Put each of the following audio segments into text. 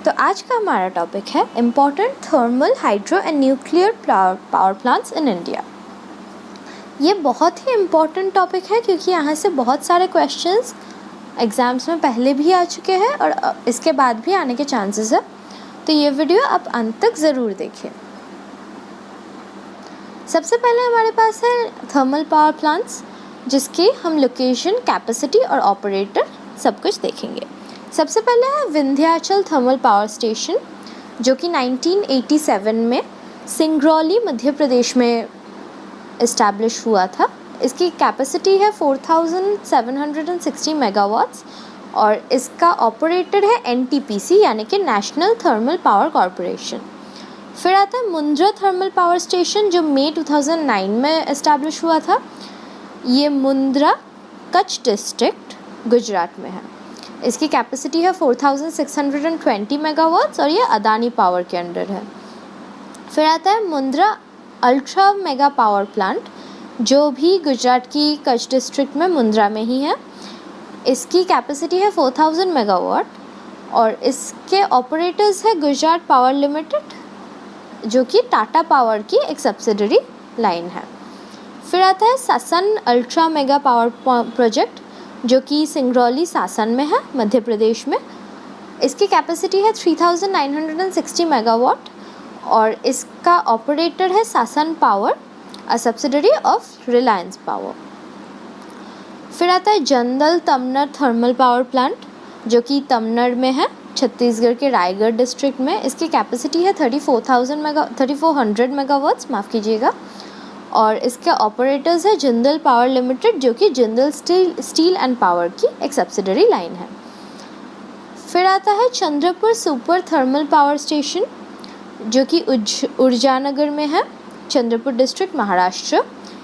तो आज का हमारा टॉपिक है important thermal, hydro and nuclear power plants in India. ये बहुत ही इम्पॉर्टेंट टॉपिक है क्योंकि यहाँ से बहुत सारे क्वेश्चंस एग्ज़ाम्स में पहले भी आ चुके हैं और इसके बाद भी आने के चांसेस है। तो ये वीडियो आप अंत तक ज़रूर देखें। सबसे पहले हमारे पास है थर्मल पावर प्लांट्स, जिसकी हम लोकेशन, कैपेसिटी और ऑपरेटर सब कुछ देखेंगे। सबसे पहले है विंध्याचल थर्मल पावर स्टेशन, जो कि 1987 में सिंगरौली, मध्य प्रदेश में इस्टेब्लिश हुआ था। इसकी कैपेसिटी है 4760 मेगावाट्स और इसका ऑपरेटर है एनटीपीसी यानी कि नेशनल थर्मल पावर कॉरपोरेशन। फिर आता है मुंद्रा थर्मल पावर स्टेशन, जो मई 2009 में इस्टेब्लिश हुआ था। ये मुंद्रा, कच्छ डिस्ट्रिक्ट, गुजरात में है। इसकी कैपेसिटी है 4620 मेगावाट्स और ये अदानी पावर के अंडर है। फिर आता है Mundra ultra mega power plant, जो भी गुजरात की कच्छ डिस्ट्रिक्ट में मुंद्रा में ही है। इसकी कैपेसिटी है 4000 मेगावाट और इसके ऑपरेटर्स है गुजरात पावर लिमिटेड, जो कि टाटा पावर की एक सब्सिडरी लाइन है। फिर आता है सासन अल्ट्रा मेगा पावर प्रोजेक्ट, जो कि सिंगरौली, सासन में है, मध्य प्रदेश में। इसकी कैपेसिटी है 3960 मेगावाट और इसका ऑपरेटर है सासन power, a subsidiary of Reliance power. फिर आता है जंदल तमनर थर्मल पावर प्लांट, जो कि तमनर में है, छत्तीसगढ़ के रायगढ़ डिस्ट्रिक्ट में। इसकी कैपेसिटी है 3400 मेगावाट्स, माफ़ कीजिएगा, और इसके ऑपरेटर्स है जिंदल पावर लिमिटेड, जो कि जिंदल स्टील एंड पावर की एक सब्सिडरी लाइन है। फिर आता है Chandrapur super thermal power station, जो कि ऊर्जानगर में है, चंद्रपुर डिस्ट्रिक्ट, महाराष्ट्र।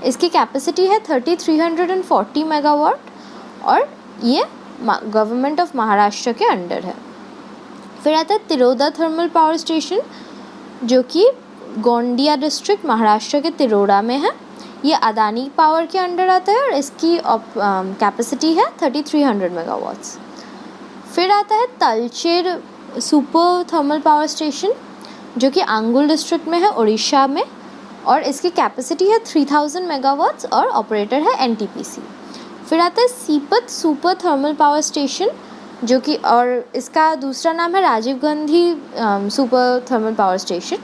इसकी कैपेसिटी है 3340 मेगावाट और ये गवर्नमेंट ऑफ महाराष्ट्र के अंडर है। फिर आता है तिरोदा थर्मल पावर स्टेशन, जो कि गोंडिया डिस्ट्रिक्ट, महाराष्ट्र के तिरोड़ा में है। ये अदानी पावर के अंडर आता है और इसकी कैपेसिटी है 3300 मेगावाट्स। फिर आता है तलचेर सुपर थर्मल पावर स्टेशन, जो कि आंगुल डिस्ट्रिक्ट में है, उड़ीसा में, और इसकी कैपेसिटी है 3000 मेगावाट्स और ऑपरेटर है एनटीपीसी। फिर आता है Sipat super thermal power station, जो कि और इसका दूसरा नाम है Rajiv Gandhi super thermal power station.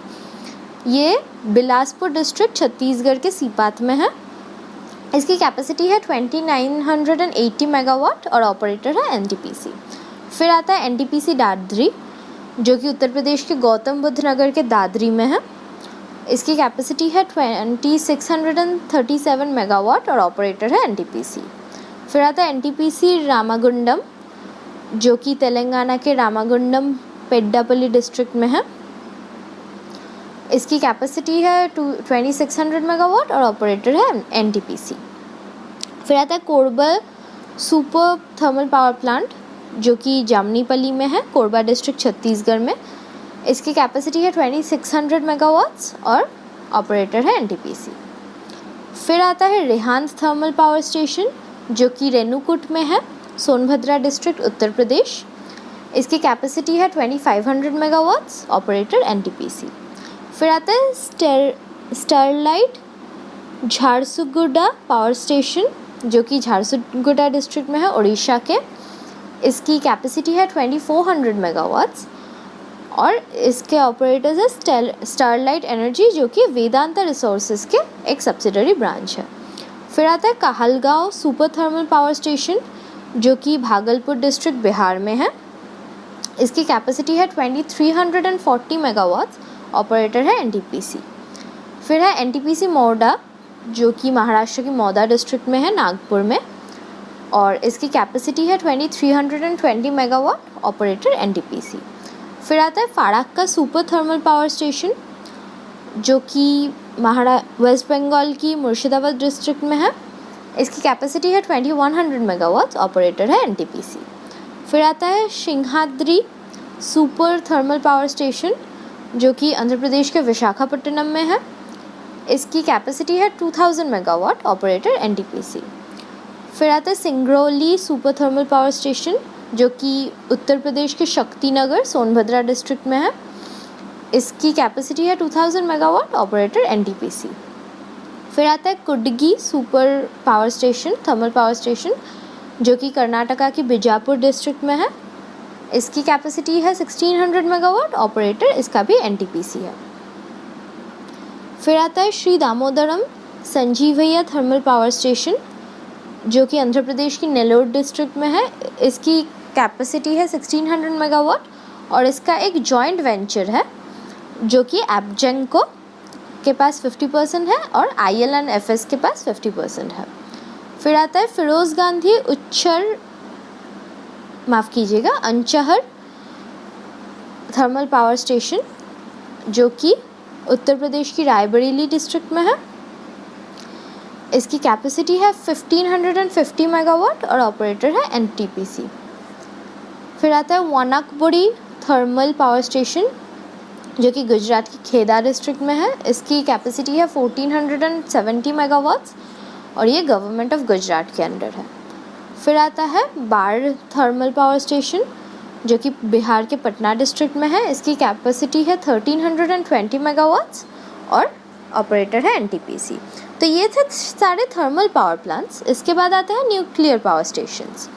ये बिलासपुर डिस्ट्रिक्ट, छत्तीसगढ़ के सीपात में है। इसकी कैपेसिटी है 2980 मेगावाट और ऑपरेटर है एनटीपीसी। फिर आता है एनटीपीसी दादरी, जो कि उत्तर प्रदेश के गौतम बुद्ध नगर के दादरी में है। इसकी कैपेसिटी है 2637 मेगावाट और ऑपरेटर है एनटीपीसी। फिर आता है एनटीपीसी रामागुंडम, जो कि तेलंगाना के रामागुंडम पेड्डापल्ली डिस्ट्रिक्ट में है। इसकी कैपेसिटी है 2600 मेगावाट और ऑपरेटर है एनटीपीसी। फिर आता है Korba super thermal power plant, जो कि जामनीपल्ली में है, कोरबा डिस्ट्रिक्ट, छत्तीसगढ़ में। इसकी कैपेसिटी है 2600 मेगावाट्स और ऑपरेटर है एनटीपीसी। फिर आता है रेहांस थर्मल पावर स्टेशन, जो कि रेणुकूट में है, सोनभद्रा डिस्ट्रिक्ट, उत्तर प्रदेश। इसकी कैपेसिटी है 2500 मेगावाट्स, ऑपरेटर एनटीपीसी। फिर आता है स्टरलाइट झारसुगुडा पावर स्टेशन, जो कि झारसुगुडा डिस्ट्रिक्ट में है, उड़ीसा के। इसकी कैपेसिटी है 2400 मेगावाट्स और इसके ऑपरेटर्स है स्टरलाइट एनर्जी, जो कि वेदांता रिसोर्सेज के एक सब्सिडरी ब्रांच है। फिर आता है Kahalgaon super thermal power station, जो कि भागलपुर डिस्ट्रिक्ट, बिहार में है। इसकी कैपेसिटी है 2340 मेगावाट्स, ऑपरेटर है एनटीपीसी। फिर है एनटीपीसी मौडा, जो कि महाराष्ट्र की मौदा डिस्ट्रिक्ट में है, नागपुर में, और इसकी कैपेसिटी है 2320 मेगावाट, ऑपरेटर एनटीपीसी। फिर आता है फाड़क्का सुपर थर्मल पावर स्टेशन, जो कि वेस्ट बंगाल की मुर्शिदाबाद डिस्ट्रिक्ट में है। इसकी कैपेसिटी है 2100 मेगावाट, ऑपरेटर है एनटीपीसी। फिर आता है Simhadri super thermal power station, जो कि आंध्र प्रदेश के विशाखापट्टनम में है। इसकी कैपेसिटी है 2000 मेगावाट, ऑपरेटर एनटीपीसी। फिर आता है Singrauli super thermal power station, जो कि उत्तर प्रदेश के शक्तिनगर सोनभद्रा डिस्ट्रिक्ट में है। इसकी कैपेसिटी है 2000 मेगावाट, ऑपरेटर एनटीपीसी। फिर आता है Kudgi super power station, thermal power station, जो कि कर्नाटका की बीजापुर डिस्ट्रिक्ट में है। इसकी कैपेसिटी है 1600 मेगावाट, ऑपरेटर इसका भी एनटीपीसी है। फिर आता है Shri Damodaram Sanjeevaiah thermal power station, जो कि आंध्र प्रदेश की नेल्लोर डिस्ट्रिक्ट में है। इसकी कैपेसिटी है 1600 मेगावाट और इसका एक जॉइंट वेंचर है जो कि एबजेंको के पास 50% है और IL&FS के पास 50% है। फिर आता है Feroze Gandhi Unchahar thermal power station, जो कि उत्तर प्रदेश की रायबरेली डिस्ट्रिक्ट में है। इसकी कैपेसिटी है 1550 मेगावाट और ऑपरेटर है एनटीपीसी। फिर आता है वनाकबोडी थर्मल पावर स्टेशन, जो कि गुजरात की खेदा डिस्ट्रिक्ट में है। इसकी कैपेसिटी है 1470 मेगावाट्स और ये गवर्नमेंट ऑफ गुजरात के अंडर है। फिर आता है बाढ़ थर्मल पावर स्टेशन, जो कि बिहार के पटना डिस्ट्रिक्ट में है। इसकी कैपेसिटी है 1320 मेगावाट्स और ऑपरेटर है एनटीपीसी। तो ये थे सारे थर्मल पावर प्लांट्स। इसके बाद आता है न्यूक्लियर पावर स्टेशंस।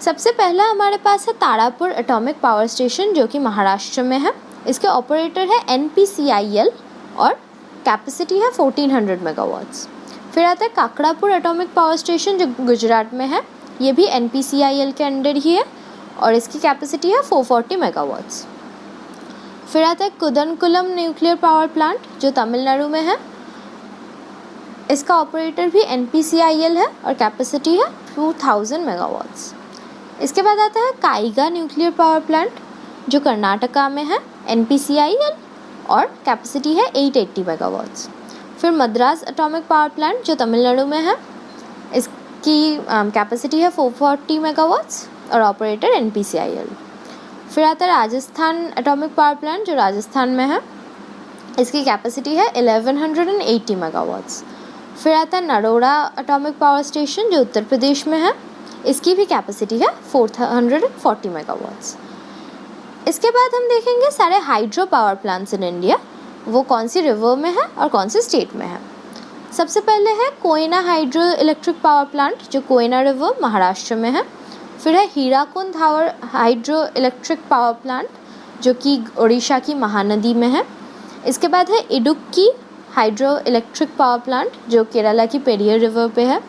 सबसे पहला हमारे पास है तारापुर एटॉमिक पावर स्टेशन, जो कि महाराष्ट्र में है। इसके ऑपरेटर है NPCIL और कैपेसिटी है 1400 मेगावाट्स। फिर आता है काकड़ापुर एटॉमिक पावर स्टेशन, जो गुजरात में है। ये भी NPCIL के अंडर ही है और इसकी कैपेसिटी है 440 मेगावाट्स। फिर आता है कुदनकुलम न्यूक्लियर पावर प्लांट, जो तमिलनाडु में है। इसका ऑपरेटर भी NPCIL है और कैपेसिटी है 2000 मेगावाट्स। इसके बाद आता है काइगा न्यूक्लियर पावर प्लांट, जो कर्नाटका में है, NPCIL और कैपेसिटी है 880 मेगावाट्स। फिर मद्रास एटॉमिक पावर प्लांट, जो तमिलनाडु में है। इसकी कैपेसिटी है 440 मेगावाट्स और ऑपरेटर NPCIL। फिर आता है राजस्थान एटॉमिक पावर प्लांट, जो राजस्थान में है। इसकी कैपेसिटी है 1180 मेगावाट्स। फिर आता है नरोड़ा एटॉमिक पावर स्टेशन, जो उत्तर प्रदेश में है। इसकी भी कैपेसिटी है 440 मेगावाट्स। इसके बाद हम देखेंगे सारे hydro power plants in India, वो कौन सी रिवर में है और कौन सी स्टेट में है। सबसे पहले है Koyna hydro electric power plant, जो कोयना रिवर महाराष्ट्र में है। फिर है Hirakud hydro electric power plant, जो कि उड़ीसा की महानदी में है। इसके बाद है Idukki hydro electric power plant, जो केरला की पेरियर रिवर पे है।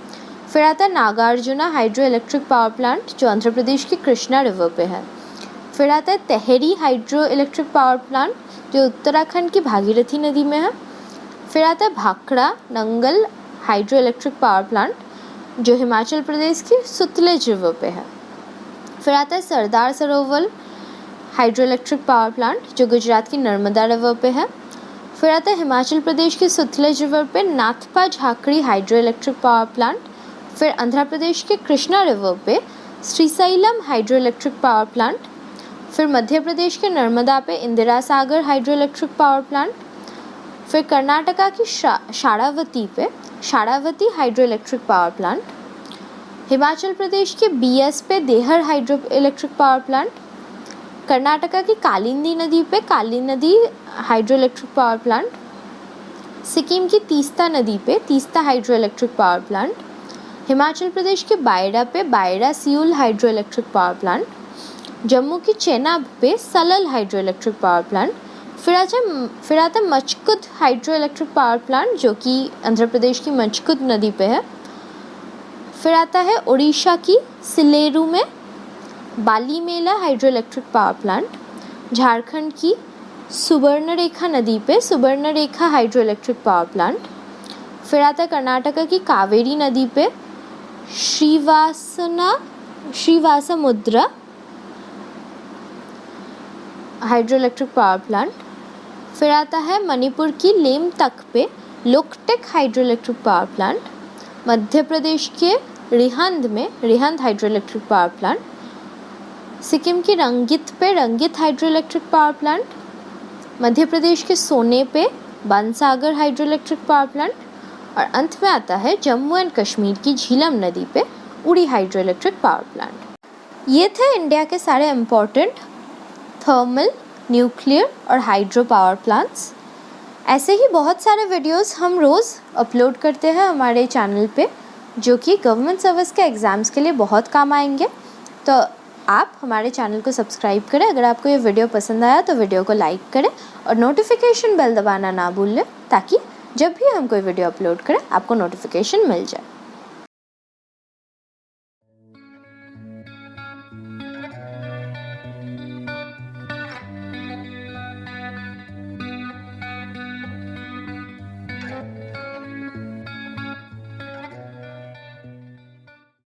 फिर आता है Nagarjuna hydro electric power plant, जो आंध्र प्रदेश की कृष्णा रिवर पे है। फिर आता है Tehri hydro electric power plant, जो उत्तराखंड की भागीरथी नदी में है। फिर आता है Bhakra Nangal hydro electric power plant, जो हिमाचल प्रदेश की सुतलेज रिवर पे है। फिर आता है Sardar Sarovar hydro electric power plant, जो गुजरात की नर्मदा रिवर पे है। फिर आता है हिमाचल प्रदेश की सुतलेज रिवर पे Nathpa Jhakri hydro electric power plant. फिर आंध्र प्रदेश के कृष्णा रिवर पे Srisailam hydro electric power plant. फिर मध्य प्रदेश के नर्मदा पे Indira Sagar hydro electric power plant. फिर कर्नाटका की शारावती पे Sharavathi hydro electric power plant. Himachal Pradesh के BS पे Dehar hydro electric power plant. Karnataka की कालिंदी नदी पे काली नदी hydro electric power plant. Sikkim की तीस्ता नदी पे Teesta hydro electric power plant. Himachal Pradesh के बायरा पे Baira Siul hydro electric power plant. Jammu की चेनाब पे Salal hydro electric power plant. फिर आता है Machkund hydro electric power plant, जो कि आंध्र प्रदेश की मचकुद नदी पे है। फिर आता है उड़ीसा की सिलेरू में Balimela hydro electric power plant. Jharkhand की सुवर्णरेखा नदी पे Subarnarekha hydro electric power plant. फिर आता है कर्नाटका की कावेरी नदी पे श्रीवासमुद्रा हाइड्रो इलेक्ट्रिक पावर प्लांट। फिर आता है मणिपुर की लेमतक पे लोकटेक हाइड्रो इलेक्ट्रिक पावर प्लांट। मध्य प्रदेश के रिहंद में Rihand hydro electric power plant. Sikkim की रंगित पे रंगित हाइड्रो इलेक्ट्रिक पावर प्लांट। मध्य प्रदेश के सोने पे Bansagar hydro electric power plant. और अंत में आता है जम्मू एंड कश्मीर की झीलम नदी पे उड़ी हाइड्रो इलेक्ट्रिक पावर प्लांट। ये थे इंडिया के सारे इम्पोर्टेंट थर्मल, न्यूक्लियर और हाइड्रो पावर प्लांट्स। ऐसे ही बहुत सारे वीडियोस हम रोज़ अपलोड करते हैं हमारे चैनल पे, जो कि गवर्नमेंट सर्विस के एग्ज़ाम्स के लिए बहुत काम आएंगे। तो आप हमारे चैनल को सब्सक्राइब करें। अगर आपको ये वीडियो पसंद आया तो वीडियो को लाइक करें और नोटिफिकेशन बेल दबाना ना भूलें, ताकि जब भी हम कोई वीडियो अपलोड करें आपको नोटिफिकेशन मिल जाए।